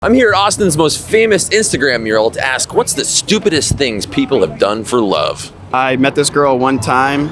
I'm here at Austin's most famous Instagram mural to ask what's the stupidest things people have done for love. I met this girl one time,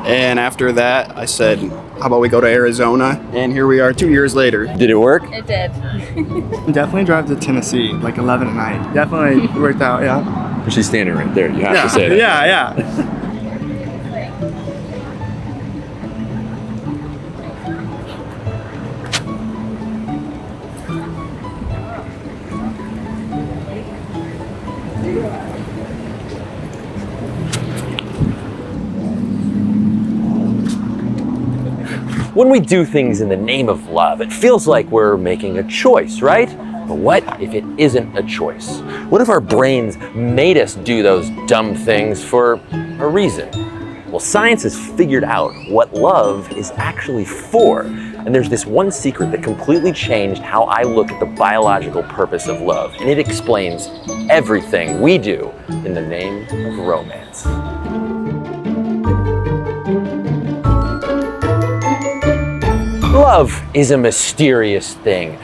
and after that I said, how about we go to Arizona? And here we are 2 years later. Did it work? It did. Definitely drive to Tennessee, like 11 at night. Definitely worked out, yeah. She's standing right there. You have to say that. Yeah. When we do things in the name of love, it feels like we're making a choice, right? But what if it isn't a choice? What if our brains made us do those dumb things for a reason? Well, science has figured out what love is actually for. And there's this one secret that completely changed how I look at the biological purpose of love. And it explains everything we do in the name of romance. Love is a mysterious thing,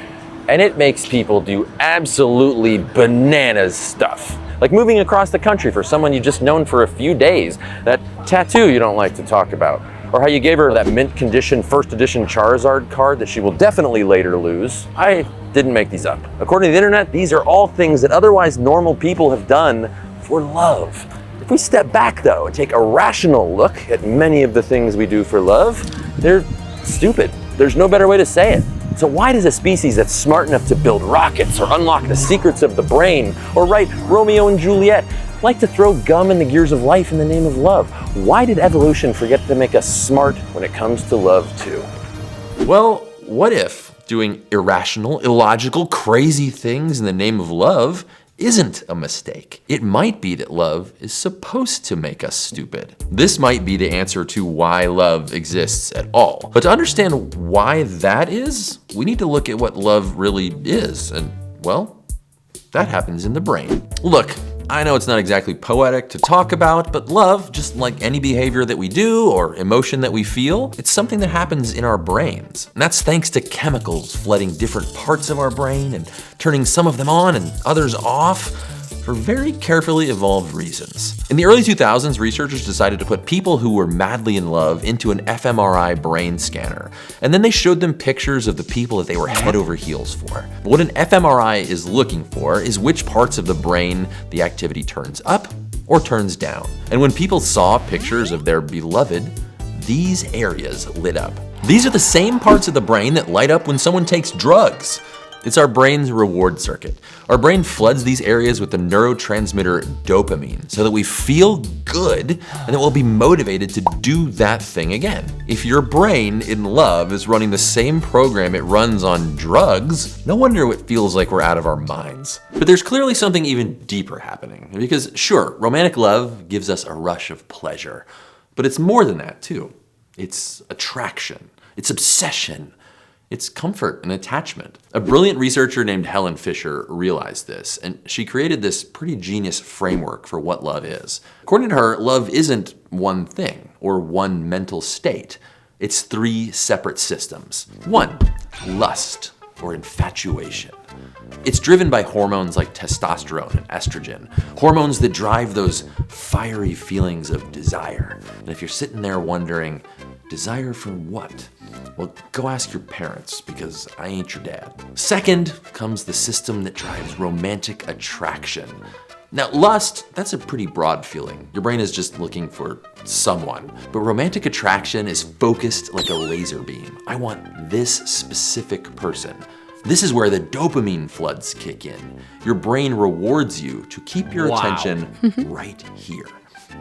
and it makes people do absolutely bananas stuff. Like moving across the country for someone you've just known for a few days, that tattoo you don't like to talk about, or how you gave her that mint condition first edition Charizard card that she will definitely later lose. I didn't make these up. According to the internet, these are all things that otherwise normal people have done for love. If we step back though and take a rational look at many of the things we do for love, they're stupid. There's no better way to say it. So why does a species that's smart enough to build rockets or unlock the secrets of the brain or write Romeo and Juliet like to throw gum in the gears of life in the name of love? Why did evolution forget to make us smart when it comes to love too? Well, what if doing irrational, illogical, crazy things in the name of love isn't a mistake? It might be that love is supposed to make us stupid. This might be the answer to why love exists at all. But to understand why that is, we need to look at what love really is. And well, that happens in the brain. Look, I know it's not exactly poetic to talk about, but love, just like any behavior that we do or emotion that we feel, it's something that happens in our brains. And that's thanks to chemicals flooding different parts of our brain and turning some of them on and others off for very carefully evolved reasons. In the early 2000s, researchers decided to put people who were madly in love into an fMRI brain scanner. And then they showed them pictures of the people that they were head over heels for. But what an fMRI is looking for is which parts of the brain the activity turns up or turns down. And when people saw pictures of their beloved, these areas lit up. These are the same parts of the brain that light up when someone takes drugs. It's our brain's reward circuit. Our brain floods these areas with the neurotransmitter dopamine so that we feel good and that we'll be motivated to do that thing again. If your brain in love is running the same program it runs on drugs, no wonder it feels like we're out of our minds. But there's clearly something even deeper happening, because sure, romantic love gives us a rush of pleasure, but it's more than that too. It's attraction, it's obsession, it's comfort and attachment. A brilliant researcher named Helen Fisher realized this, and she created this pretty genius framework for what love is. According to her, love isn't one thing or one mental state. It's three separate systems. One, lust or infatuation. It's driven by hormones like testosterone and estrogen, hormones that drive those fiery feelings of desire. And if you're sitting there wondering, desire for what? Well, go ask your parents, because I ain't your dad. Second comes the system that drives romantic attraction. Now, lust, that's a pretty broad feeling. Your brain is just looking for someone. But romantic attraction is focused like a laser beam. I want this specific person. This is where the dopamine floods kick in. Your brain rewards you to keep your attention right here.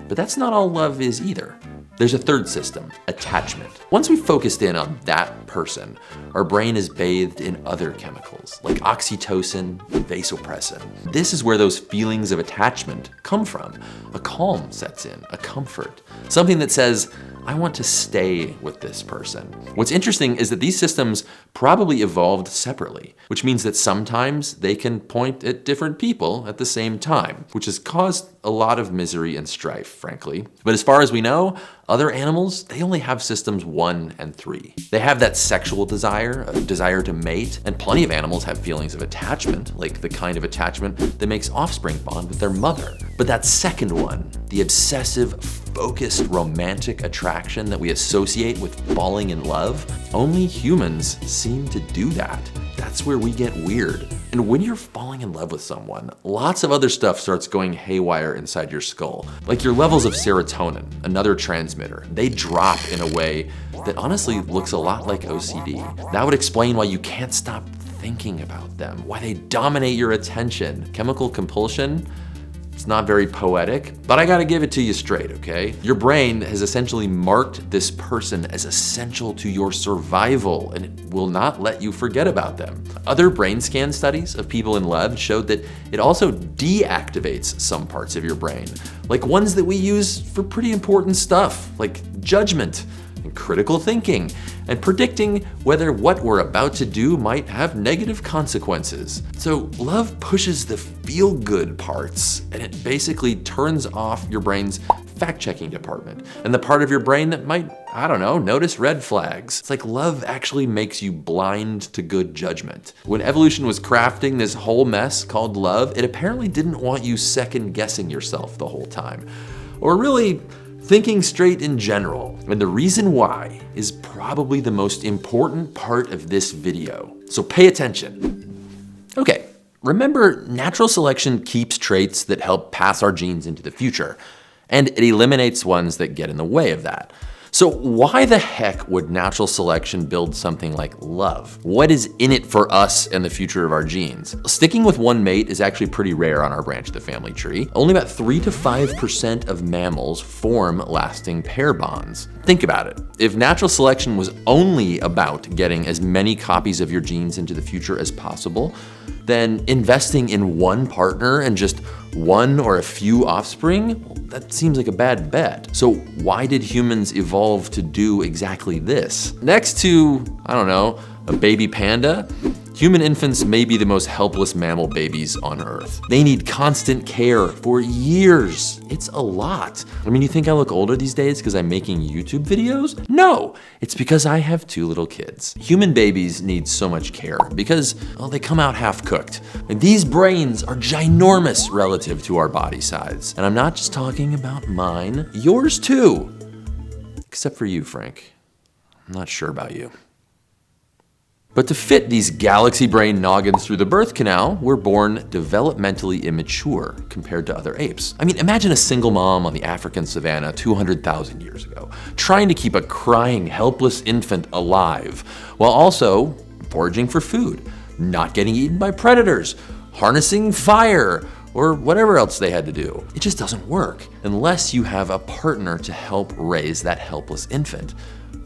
But that's not all love is either. There's a third system, attachment. Once we've focused in on that person, our brain is bathed in other chemicals like oxytocin and vasopressin. This is where those feelings of attachment come from. A calm sets in, a comfort, something that says, I want to stay with this person. What's interesting is that these systems probably evolved separately, which means that sometimes they can point at different people at the same time, which has caused a lot of misery and strife, frankly. But as far as we know, other animals, they only have systems 1 and 3. They have that sexual desire, a desire to mate, and plenty of animals have feelings of attachment, like the kind of attachment that makes offspring bond with their mother. But that second one, the obsessive, focused, romantic attraction that we associate with falling in love, only humans seem to do that. That's where we get weird. And when you're falling in love with someone, lots of other stuff starts going haywire inside your skull. Like your levels of serotonin, another transmitter. They drop in a way that honestly looks a lot like OCD. That would explain why you can't stop thinking about them, why they dominate your attention. Chemical compulsion? It's not very poetic, but I gotta give it to you straight, okay? Your brain has essentially marked this person as essential to your survival, and it will not let you forget about them. Other brain scan studies of people in love showed that it also deactivates some parts of your brain, like ones that we use for pretty important stuff, like judgment and critical thinking, and predicting whether what we're about to do might have negative consequences. So love pushes the feel-good parts, and it basically turns off your brain's fact-checking department, and the part of your brain that might, I don't know, notice red flags. It's like love actually makes you blind to good judgment. When evolution was crafting this whole mess called love, it apparently didn't want you second-guessing yourself the whole time, or really thinking straight in general. And the reason why is probably the most important part of this video. So pay attention. Okay, remember, natural selection keeps traits that help pass our genes into the future, and it eliminates ones that get in the way of that. So why the heck would natural selection build something like love? What is in it for us and the future of our genes? Sticking with one mate is actually pretty rare on our branch of the family tree. Only about 3 to 5% of mammals form lasting pair bonds. Think about it. If natural selection was only about getting as many copies of your genes into the future as possible, then investing in one partner and just one or a few offspring, that seems like a bad bet. So why did humans evolve to do exactly this? Next to, I don't know, a baby panda, human infants may be the most helpless mammal babies on Earth. They need constant care for years. It's a lot. I mean, you think I look older these days because I'm making YouTube videos? No, it's because I have 2 little kids. Human babies need so much care because, well, they come out half cooked. And these brains are ginormous relative to our body size. And I'm not just talking about mine, yours too. Except for you, Frank. I'm not sure about you. But to fit these galaxy brain noggins through the birth canal, we're born developmentally immature compared to other apes. I mean, imagine a single mom on the African savanna 200,000 years ago, trying to keep a crying, helpless infant alive, while also foraging for food, not getting eaten by predators, harnessing fire, or whatever else they had to do. It just doesn't work unless you have a partner to help raise that helpless infant.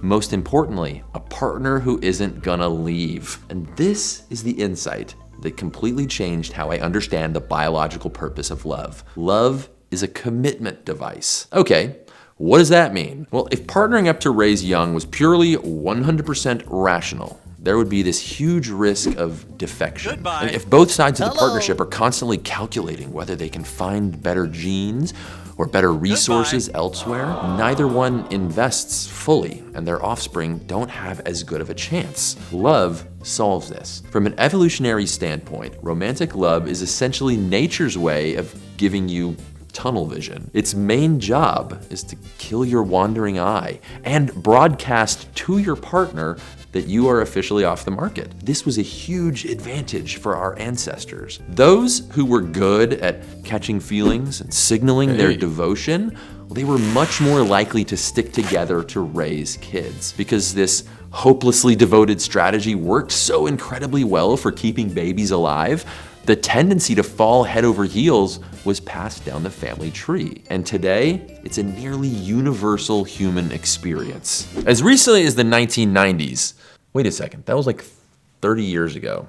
Most importantly, a partner who isn't gonna leave. And this is the insight that completely changed how I understand the biological purpose of love. Love is a commitment device. Okay, what does that mean? Well, if partnering up to raise young was purely 100% rational, there would be this huge risk of defection. Goodbye. And if both sides of the partnership are constantly calculating whether they can find better genes or better resources elsewhere, neither one invests fully, and their offspring don't have as good of a chance. Love solves this. From an evolutionary standpoint, romantic love is essentially nature's way of giving you tunnel vision. Its main job is to kill your wandering eye and broadcast to your partner that you are officially off the market. This was a huge advantage for our ancestors. Those who were good at catching feelings and signaling their devotion, well, they were much more likely to stick together to raise kids, because this hopelessly devoted strategy worked so incredibly well for keeping babies alive. The tendency to fall head over heels was passed down the family tree. And today, it's a nearly universal human experience. As recently as the 1990s, wait a second, that was like 30 years ago.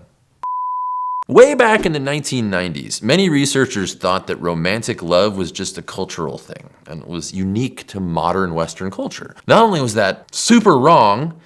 Way back in the 1990s, many researchers thought that romantic love was just a cultural thing and was unique to modern Western culture. Not only was that super wrong,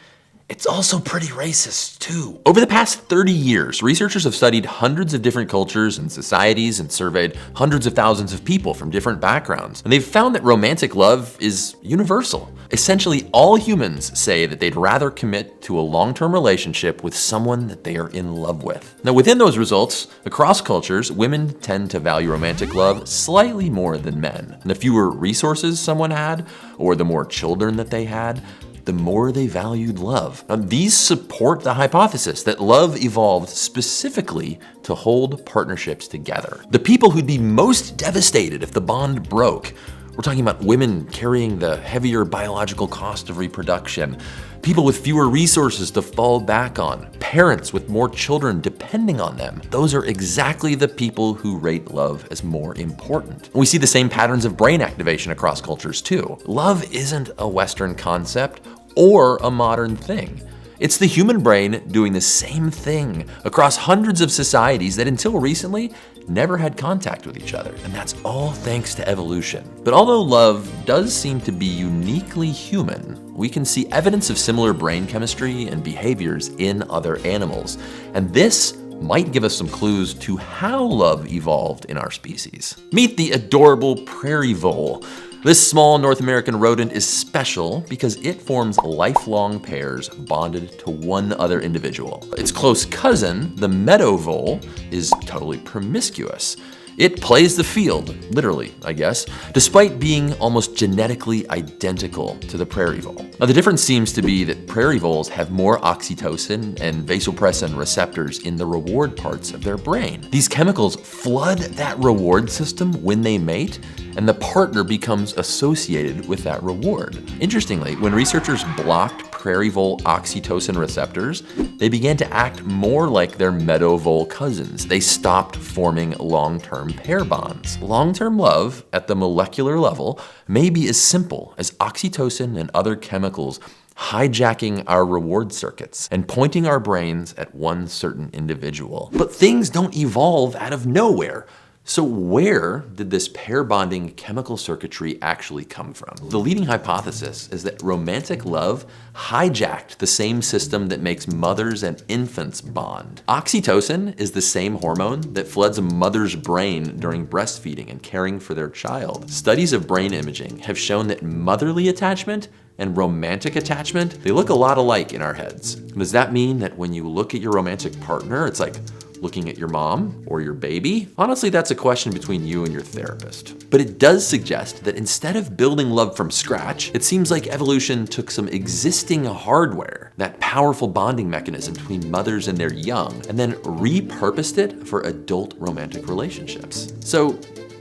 it's also pretty racist too. Over the past 30 years, researchers have studied hundreds of different cultures and societies and surveyed hundreds of thousands of people from different backgrounds. And they've found that romantic love is universal. Essentially, all humans say that they'd rather commit to a long-term relationship with someone that they are in love with. Now, within those results, across cultures, women tend to value romantic love slightly more than men. And the fewer resources someone had, or the more children that they had, the more they valued love. Now, these support the hypothesis that love evolved specifically to hold partnerships together. The people who'd be most devastated if the bond broke, we're talking about women carrying the heavier biological cost of reproduction, people with fewer resources to fall back on, parents with more children depending on them. Those are exactly the people who rate love as more important. We see the same patterns of brain activation across cultures too. Love isn't a Western concept or a modern thing. It's the human brain doing the same thing across hundreds of societies that until recently never had contact with each other. And that's all thanks to evolution. But although love does seem to be uniquely human, we can see evidence of similar brain chemistry and behaviors in other animals. And this might give us some clues to how love evolved in our species. Meet the adorable prairie vole. This small North American rodent is special because it forms lifelong pairs bonded to one other individual. Its close cousin, the meadow vole, is totally promiscuous. It plays the field, literally, I guess, despite being almost genetically identical to the prairie vole. Now, the difference seems to be that prairie voles have more oxytocin and vasopressin receptors in the reward parts of their brain. These chemicals flood that reward system when they mate, and the partner becomes associated with that reward. Interestingly, when researchers blocked prairie vole oxytocin receptors, they began to act more like their meadow vole cousins. They stopped forming long-term pair bonds. Long-term love at the molecular level may be as simple as oxytocin and other chemicals hijacking our reward circuits and pointing our brains at one certain individual. But things don't evolve out of nowhere. So where did this pair bonding chemical circuitry actually come from? The leading hypothesis is that romantic love hijacked the same system that makes mothers and infants bond. Oxytocin is the same hormone that floods a mother's brain during breastfeeding and caring for their child. Studies of brain imaging have shown that motherly attachment and romantic attachment, they look a lot alike in our heads. Does that mean that when you look at your romantic partner, it's like looking at your mom or your baby? Honestly, that's a question between you and your therapist. But it does suggest that instead of building love from scratch, it seems like evolution took some existing hardware, that powerful bonding mechanism between mothers and their young, and then repurposed it for adult romantic relationships. So,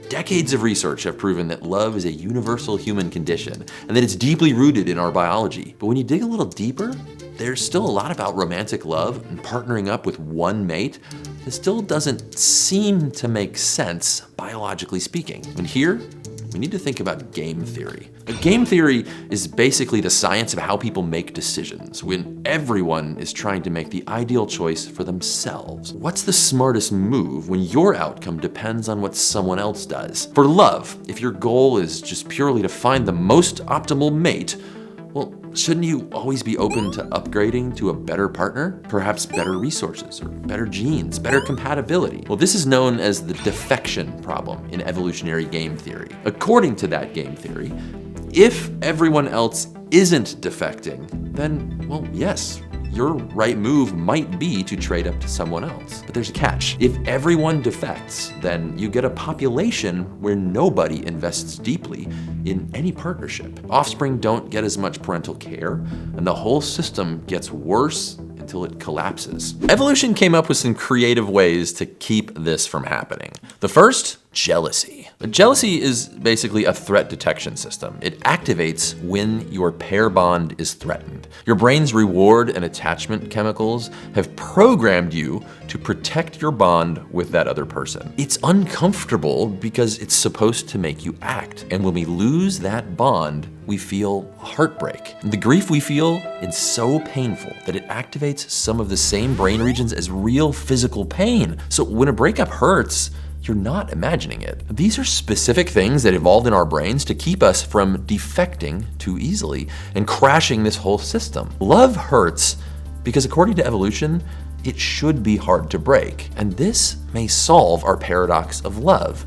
decades of research have proven that love is a universal human condition and that it's deeply rooted in our biology. But when you dig a little deeper, there's still a lot about romantic love and partnering up with one mate that still doesn't seem to make sense, biologically speaking. And here, we need to think about game theory. Game theory is basically the science of how people make decisions when everyone is trying to make the ideal choice for themselves. What's the smartest move when your outcome depends on what someone else does? For love, if your goal is just purely to find the most optimal mate, well, shouldn't you always be open to upgrading to a better partner? Perhaps better resources or better genes, better compatibility. Well, this is known as the defection problem in evolutionary game theory. According to that game theory, if everyone else isn't defecting, then, well, yes, your right move might be to trade up to someone else. But there's a catch. If everyone defects, then you get a population where nobody invests deeply in any partnership. Offspring don't get as much parental care, and the whole system gets worse until it collapses. Evolution came up with some creative ways to keep this from happening. The first, jealousy. Jealousy is basically a threat detection system. It activates when your pair bond is threatened. Your brain's reward and attachment chemicals have programmed you to protect your bond with that other person. It's uncomfortable because it's supposed to make you act. And when we lose that bond, we feel heartbreak. The grief we feel is so painful that it activates some of the same brain regions as real physical pain. So when a breakup hurts, you're not imagining it. These are specific things that evolved in our brains to keep us from defecting too easily and crashing this whole system. Love hurts because according to evolution, it should be hard to break. And this may solve our paradox of love.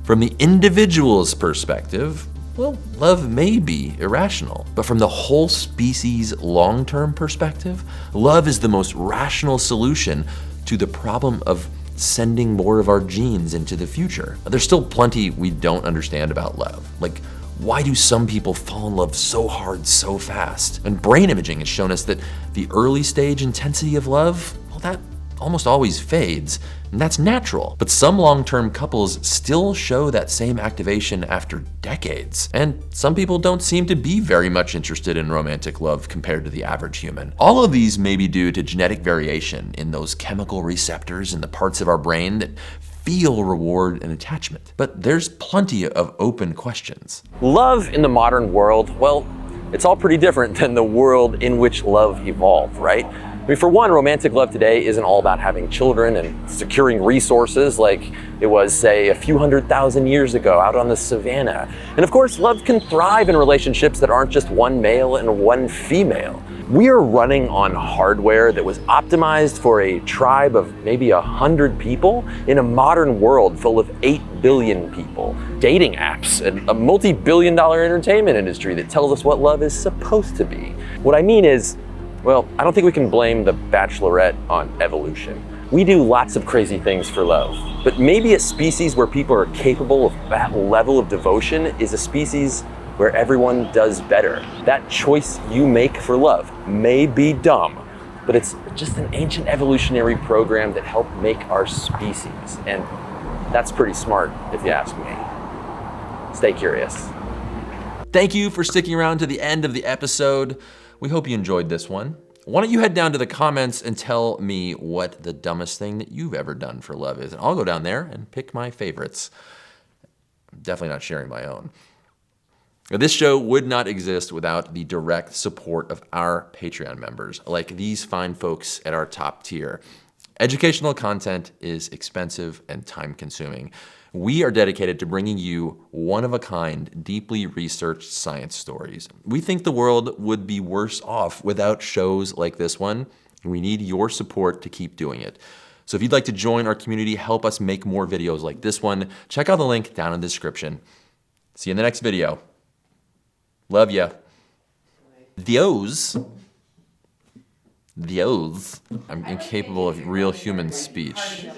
From the individual's perspective, well, love may be irrational. But from the whole species' long-term perspective, love is the most rational solution to the problem of sending more of our genes into the future. There's still plenty we don't understand about love. Like, why do some people fall in love so hard so fast? And brain imaging has shown us that the early stage intensity of love, well, that almost always fades, and that's natural. But some long-term couples still show that same activation after decades. And some people don't seem to be very much interested in romantic love compared to the average human. All of these may be due to genetic variation in those chemical receptors in the parts of our brain that feel reward and attachment. But there's plenty of open questions. Love in the modern world, well, it's all pretty different than the world in which love evolved, right? I mean, for one, romantic love today isn't all about having children and securing resources like it was, say, a few 100,000 years ago out on the savannah. And of course, love can thrive in relationships that aren't just one male and one female. We are running on hardware that was optimized for a tribe of maybe 100 people in a modern world full of 8 billion people. Dating apps and a multi-billion-dollar entertainment industry that tells us what love is supposed to be. What I mean is, well, I don't think we can blame the Bachelorette on evolution. We do lots of crazy things for love, but maybe a species where people are capable of that level of devotion is a species where everyone does better. That choice you make for love may be dumb, but it's just an ancient evolutionary program that helped make our species. And that's pretty smart, if you ask me. Stay curious. Thank you for sticking around to the end of the episode. We hope you enjoyed this one. Why don't you head down to the comments and tell me what the dumbest thing that you've ever done for love is, and I'll go down there and pick my favorites. I'm definitely not sharing my own. This show would not exist without the direct support of our Patreon members, like these fine folks at our top tier. Educational content is expensive and time-consuming. We are dedicated to bringing you one-of-a-kind, deeply researched science stories. We think the world would be worse off without shows like this one. We need your support to keep doing it. So if you'd like to join our community, help us make more videos like this one, check out the link down in the description. See you in the next video. Love ya. Dios. I'm incapable of real human speech.